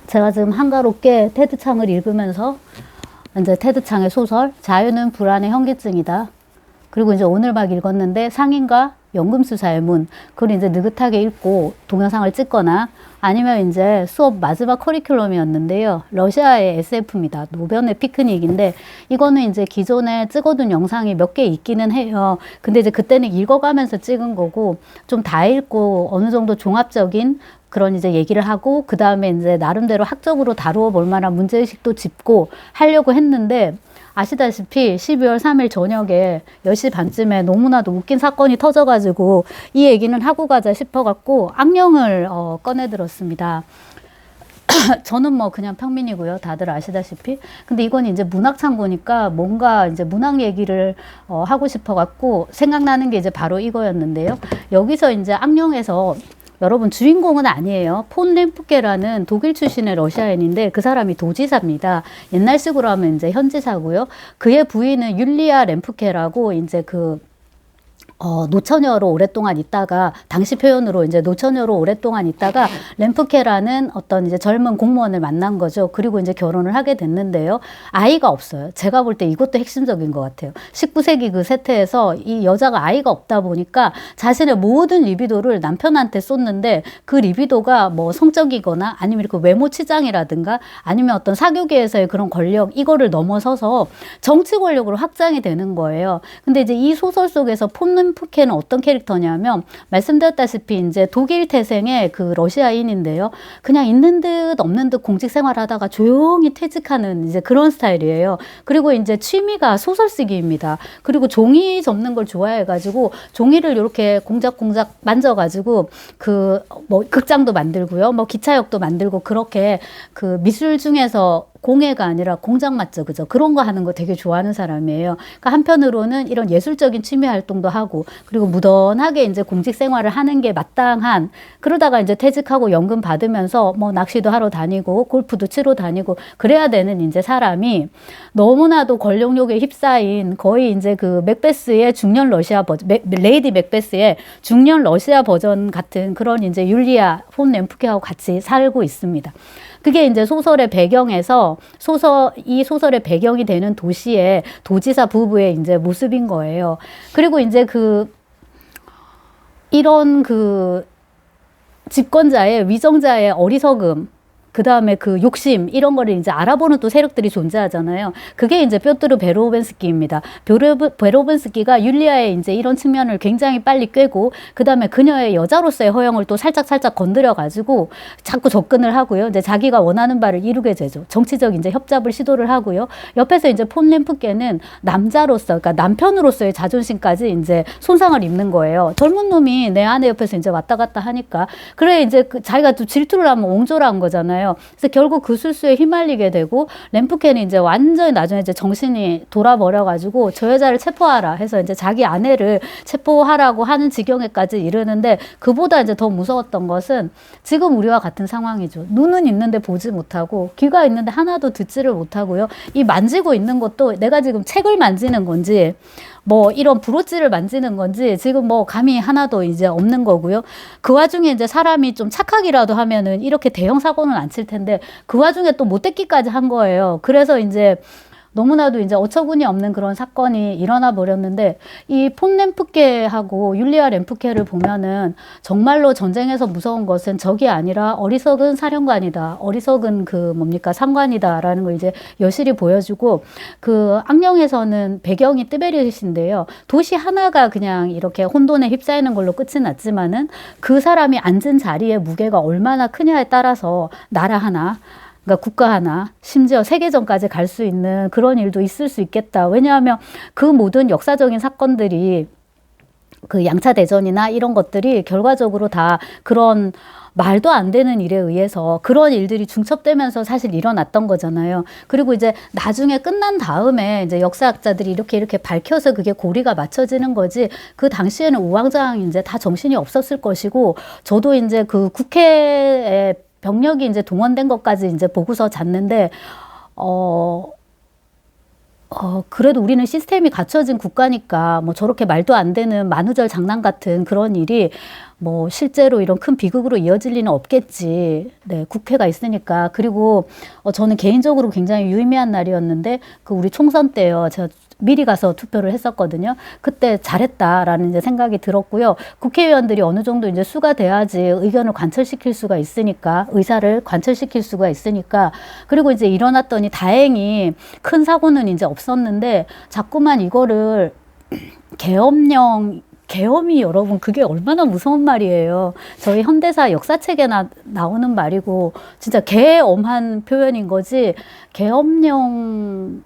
제가 지금 한가롭게 테드 창을 읽으면서 이제 테드 창의 소설 자유는 불안의 현기증이다. 그리고 이제 오늘 막 읽었는데 상인과 연금술사의 문. 그걸 이제 느긋하게 읽고 동영상을 찍거나 아니면 이제 수업 마지막 커리큘럼이었는데요. 러시아의 SF입니다. 노변의 피크닉인데 이거는 이제 기존에 찍어둔 영상이 몇 개 있기는 해요. 근데 이제 그때는 읽어가면서 찍은 거고 좀 다 읽고 어느 정도 종합적인 그런 이제 얘기를 하고 그 다음에 이제 나름대로 학적으로 다루어 볼 만한 문제의식도 짚고 하려고 했는데 아시다시피 12월 3일 저녁에 10시 반쯤에 너무나도 웃긴 사건이 터져가지고 이 얘기는 하고 가자 싶어갖고 악령을 꺼내들었습니다. 저는 뭐 그냥 평민이고요. 다들 아시다시피. 근데 이건 이제 문학 창고니까 뭔가 이제 문학 얘기를 하고 싶어갖고 생각나는 게 이제 바로 이거였는데요. 여기서 이제 악령에서 여러분 주인공은 아니에요. 폰 렘프케라는 독일 출신의 러시아인인데 그 사람이 도지사입니다. 옛날식으로 하면 이제 현지사고요. 그의 부인은 율리아 렘프케라고 이제 노처녀로 오랫동안 있다가, 당시 표현으로 이제 노처녀로 오랫동안 있다가 렘프케라는 어떤 이제 젊은 공무원을 만난 거죠. 그리고 이제 결혼을 하게 됐는데요. 아이가 없어요. 제가 볼 때 이것도 핵심적인 것 같아요. 19세기 그 세태에서 이 여자가 아이가 없다 보니까 자신의 모든 리비도를 남편한테 쏟는데 그 리비도가 뭐 성적이거나 아니면 이렇게 외모 치장이라든가 아니면 어떤 사교계에서의 그런 권력, 이거를 넘어서서 정치 권력으로 확장이 되는 거예요. 근데 이제 이 소설 속에서 폰 렘프케는 어떤 캐릭터냐면 말씀드렸다시피 이제 독일 태생의 그 러시아인인데요. 그냥 있는 듯 없는 듯 공직 생활하다가 조용히 퇴직하는 이제 그런 스타일이에요. 그리고 이제 취미가 소설 쓰기입니다. 그리고 종이 접는 걸 좋아해가지고 종이를 이렇게 공작공작 만져가지고 뭐 극장도 만들고요. 뭐 기차역도 만들고 그렇게 그 미술 중에서 공예가 아니라 공장 맞죠, 그죠? 그런 거 하는 거 되게 좋아하는 사람이에요. 그러니까 한편으로는 이런 예술적인 취미 활동도 하고, 그리고 무던하게 이제 공직 생활을 하는 게 마땅한, 그러다가 이제 퇴직하고 연금 받으면서 뭐 낚시도 하러 다니고, 골프도 치러 다니고, 그래야 되는 이제 사람이 너무나도 권력욕에 휩싸인 거의 이제 그 맥베스의 중년 러시아 버전, 레이디 맥베스의 중년 러시아 버전 같은 그런 이제 율리아 폰 렘프케하고 같이 살고 있습니다. 그게 이제 소설의 배경에서 이 소설의 배경이 되는 도시의 도지사 부부의 이제 모습인 거예요. 그리고 이제 이런 집권자의 위정자의 어리석음, 그 다음에 그 욕심, 이런 거를 이제 알아보는 또 세력들이 존재하잖아요. 그게 이제 뾰트르 베로벤스키입니다. 베로벤스키가 율리아의 이제 이런 측면을 굉장히 빨리 꿰고, 그 다음에 그녀의 여자로서의 허영을 또 살짝 살짝 건드려가지고 자꾸 접근을 하고요. 이제 자기가 원하는 바를 이루게 되죠. 정치적 이제 협잡을 시도를 하고요. 옆에서 이제 폰 렘프케는 남자로서, 그러니까 남편으로서의 자존심까지 이제 손상을 입는 거예요. 젊은 놈이 내 아내 옆에서 이제 왔다 갔다 하니까. 그래, 이제 자기가 또 질투를 하면 옹졸한 거잖아요. 그래서 결국 그 술수에 휘말리게 되고, 렘프케는 이제 완전히 나중에 이제 정신이 돌아버려가지고 저 여자를 체포하라 해서 이제 자기 아내를 체포하라고 하는 지경에까지 이르는데, 그보다 이제 더 무서웠던 것은 지금 우리와 같은 상황이죠. 눈은 있는데 보지 못하고, 귀가 있는데 하나도 듣지를 못하고요. 이 만지고 있는 것도 내가 지금 책을 만지는 건지, 뭐 이런 브로치를 만지는 건지 지금 뭐 감이 하나도 이제 없는 거고요. 그 와중에 이제 사람이 좀 착하기라도 하면은 이렇게 대형 사고는 안 칠 텐데 그 와중에 또 못됐기까지 한 거예요. 그래서 이제 너무나도 이제 어처구니 없는 그런 사건이 일어나 버렸는데, 이 폰 렘프케하고 율리아 렘프케를 보면은 정말로 전쟁에서 무서운 것은 적이 아니라 어리석은 사령관이다, 어리석은 상관이다라는 걸 이제 여실히 보여주고, 그 악령에서는 배경이 뜨베리시인데요. 도시 하나가 그냥 이렇게 혼돈에 휩싸이는 걸로 끝이 났지만은 그 사람이 앉은 자리의 무게가 얼마나 크냐에 따라서 나라 하나, 그러니까 국가 하나, 심지어 세계전까지 갈 수 있는 그런 일도 있을 수 있겠다. 왜냐하면 그 모든 역사적인 사건들이, 그 양차 대전이나 이런 것들이 결과적으로 다 그런 말도 안 되는 일에 의해서 그런 일들이 중첩되면서 사실 일어났던 거잖아요. 그리고 이제 나중에 끝난 다음에 이제 역사학자들이 이렇게 밝혀서 그게 고리가 맞춰지는 거지, 그 당시에는 우왕좌왕 이제 다 정신이 없었을 것이고, 저도 이제 그 국회에 병력이 이제 동원된 것까지 이제 보고서 잤는데, 그래도 우리는 시스템이 갖춰진 국가니까 뭐 저렇게 말도 안 되는 만우절 장난 같은 그런 일이 뭐 실제로 이런 큰 비극으로 이어질 리는 없겠지. 네, 국회가 있으니까. 그리고 저는 개인적으로 굉장히 유의미한 날이었는데 그 우리 총선 때요. 제가 미리 가서 투표를 했었거든요. 그때 잘했다라는 이제 생각이 들었고요. 국회의원들이 어느 정도 이제 수가 돼야지 의견을 관철시킬 수가 있으니까, 의사를 관철시킬 수가 있으니까. 그리고 이제 일어났더니 다행히 큰 사고는 이제 없었는데 자꾸만 이거를 계엄이 여러분 그게 얼마나 무서운 말이에요. 저희 현대사 역사책에 나오는 말이고 진짜 개엄한 표현인 거지 계엄령이라는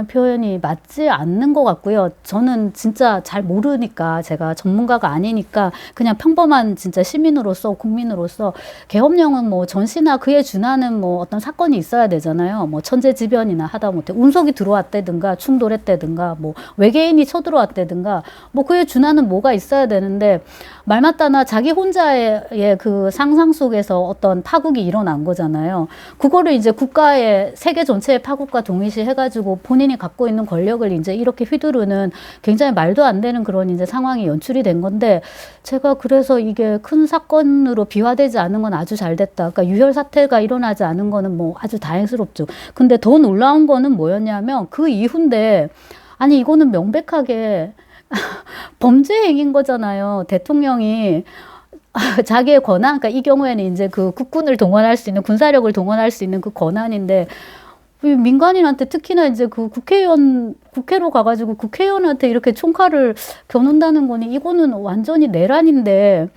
표현이 맞지 않는 것 같고요. 저는 진짜 잘 모르니까 제가 전문가가 아니니까 그냥 평범한 진짜 시민으로서 국민으로서 계엄령은 뭐 전시나 그에 준하는 뭐 어떤 사건이 있어야 되잖아요. 뭐 천재지변이나 하다못해 운석이 들어왔다든가 충돌했다든가 뭐 외계인이 쳐들어왔다든가 뭐 그에 준하는 뭐가 있어야 되는데 말 맞다나 자기 혼자의 그 상상 속에서 어떤 파국이 일어난 거잖아요. 그거를 이제 국가의 세계 전체의 파국과 동일시 해가지고 본인이 갖고 있는 권력을 이제 이렇게 휘두르는 굉장히 말도 안 되는 그런 이제 상황이 연출이 된 건데 제가 그래서 이게 큰 사건으로 비화되지 않은 건 아주 잘 됐다. 그러니까 유혈 사태가 일어나지 않은 거는 뭐 아주 다행스럽죠. 근데 더 놀라운 거는 뭐였냐면 그 이후인데 아니 이거는 명백하게 범죄 행위인 거잖아요. 대통령이 자기의 권한, 그러니까 이 경우에는 이제 그 국군을 동원할 수 있는 군사력을 동원할 수 있는 그 권한인데 민간인한테 특히나 이제 그 국회로 가가지고 국회의원한테 이렇게 총칼을 겨눈다는 거니 이거는 완전히 내란인데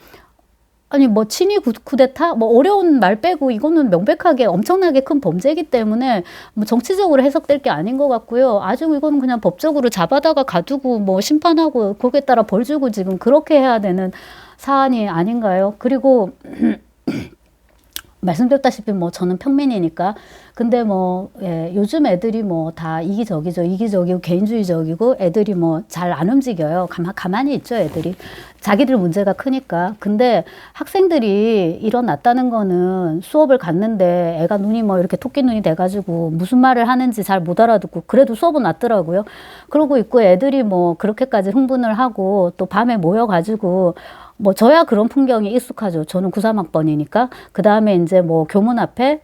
아니 뭐 친위 쿠데타 뭐 어려운 말 빼고 이거는 명백하게 엄청나게 큰 범죄이기 때문에 뭐 정치적으로 해석될 게 아닌 것 같고요. 아주 이거는 그냥 법적으로 잡아다가 가두고 뭐 심판하고 거기에 따라 벌 주고 지금 그렇게 해야 되는 사안이 아닌가요? 그리고 말씀드렸다시피 뭐 저는 평민이니까 근데 뭐 예, 요즘 애들이 뭐 다 이기적이고 개인주의적이고 애들이 뭐 잘 안 움직여요. 가만히 있죠 애들이. 자기들 문제가 크니까. 근데 학생들이 일어났다는 거는 수업을 갔는데 애가 눈이 뭐 이렇게 토끼 눈이 돼가지고 무슨 말을 하는지 잘 못 알아듣고 그래도 수업은 났더라고요. 그러고 있고 애들이 뭐 그렇게까지 흥분을 하고 또 밤에 모여가지고 뭐 저야 그런 풍경이 익숙하죠. 저는 93학번이니까. 그 다음에 이제 뭐 교문 앞에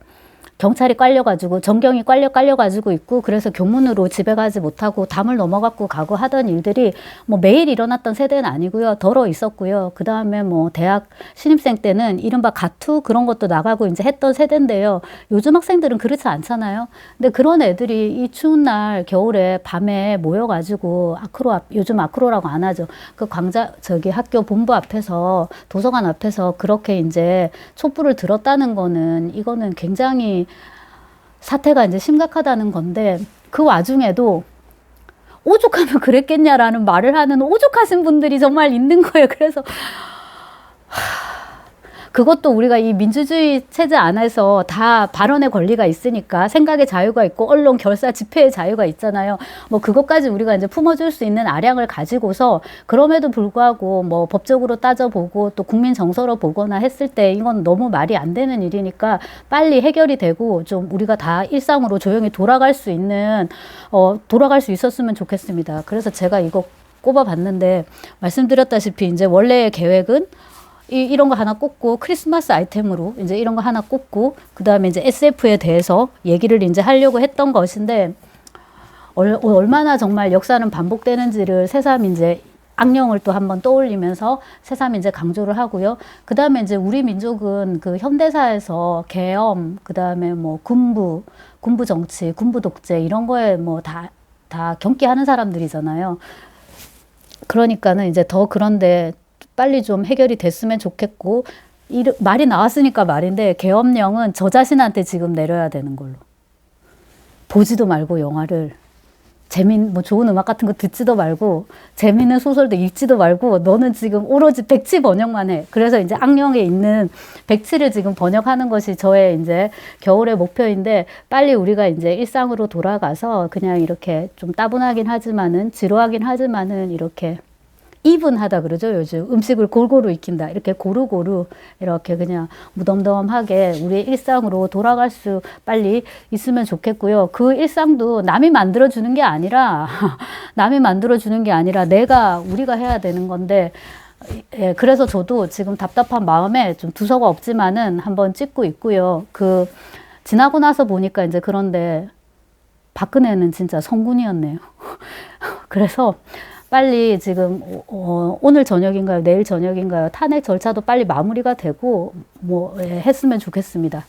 경찰이 깔려가지고 전경이 깔려가지고 있고 그래서 교문으로 집에 가지 못하고 담을 넘어갖고 가고 하던 일들이 뭐 매일 일어났던 세대는 아니고요. 덜어 있었고요. 그 다음에 뭐 대학 신입생 때는 이른바 가투 그런 것도 나가고 이제 했던 세대인데요. 요즘 학생들은 그렇지 않잖아요. 근데 그런 애들이 이 추운 날 겨울에 밤에 모여가지고 요즘 아크로라고 안 하죠. 그 학교 본부 앞에서 도서관 앞에서 그렇게 이제 촛불을 들었다는 거는 이거는 굉장히 사태가 이제 심각하다는 건데 그 와중에도 오죽하면 그랬겠냐라는 말을 하는 오죽하신 분들이 정말 있는 거예요. 그래서 그것도 우리가 이 민주주의 체제 안에서 다 발언의 권리가 있으니까 생각의 자유가 있고 언론 결사 집회의 자유가 있잖아요. 뭐 그것까지 우리가 이제 품어줄 수 있는 아량을 가지고서 그럼에도 불구하고 뭐 법적으로 따져보고 또 국민 정서로 보거나 했을 때 이건 너무 말이 안 되는 일이니까 빨리 해결이 되고 좀 우리가 다 일상으로 조용히 돌아갈 수 있었으면 좋겠습니다. 그래서 제가 이거 꼽아봤는데 말씀드렸다시피 이제 원래의 계획은 이런 거 하나 꼽고 크리스마스 아이템으로 이제 이런 거 하나 꼽고 그 다음에 이제 SF에 대해서 얘기를 이제 하려고 했던 것인데 얼마나 정말 역사는 반복되는지를 새삼 이제 악령을 또 한번 떠올리면서 새삼 이제 강조를 하고요. 그 다음에 이제 우리 민족은 그 현대사에서 계엄, 그 다음에 뭐 군부 정치, 군부 독재 이런 거에 뭐 다 경기하는 사람들이잖아요. 그러니까는 이제 더 그런데 빨리 좀 해결이 됐으면 좋겠고 말이 나왔으니까 말인데 계엄령은 저 자신한테 지금 내려야 되는 걸로. 보지도 말고 영화를 뭐 좋은 음악 같은 거 듣지도 말고 재밌는 소설도 읽지도 말고 너는 지금 오로지 백치 번역만 해. 그래서 이제 악령에 있는 백치를 지금 번역하는 것이 저의 이제 겨울의 목표인데 빨리 우리가 이제 일상으로 돌아가서 그냥 이렇게 좀 따분하긴 하지만은 지루하긴 하지만은 이렇게 이분하다 그러죠. 요즘 음식을 골고루 익힌다. 이렇게 고루고루 이렇게 그냥 무덤덤하게 우리의 일상으로 돌아갈 수 빨리 있으면 좋겠고요. 그 일상도 남이 만들어주는 게 아니라 우리가 해야 되는 건데 예, 그래서 저도 지금 답답한 마음에 좀 두서가 없지만은 한번 찍고 있고요. 지나고 나서 보니까 이제 그런데 박근혜는 진짜 성군이었네요. 그래서 빨리 지금, 오늘 저녁인가요? 내일 저녁인가요? 탄핵 절차도 빨리 마무리가 되고, 뭐, 예, 했으면 좋겠습니다.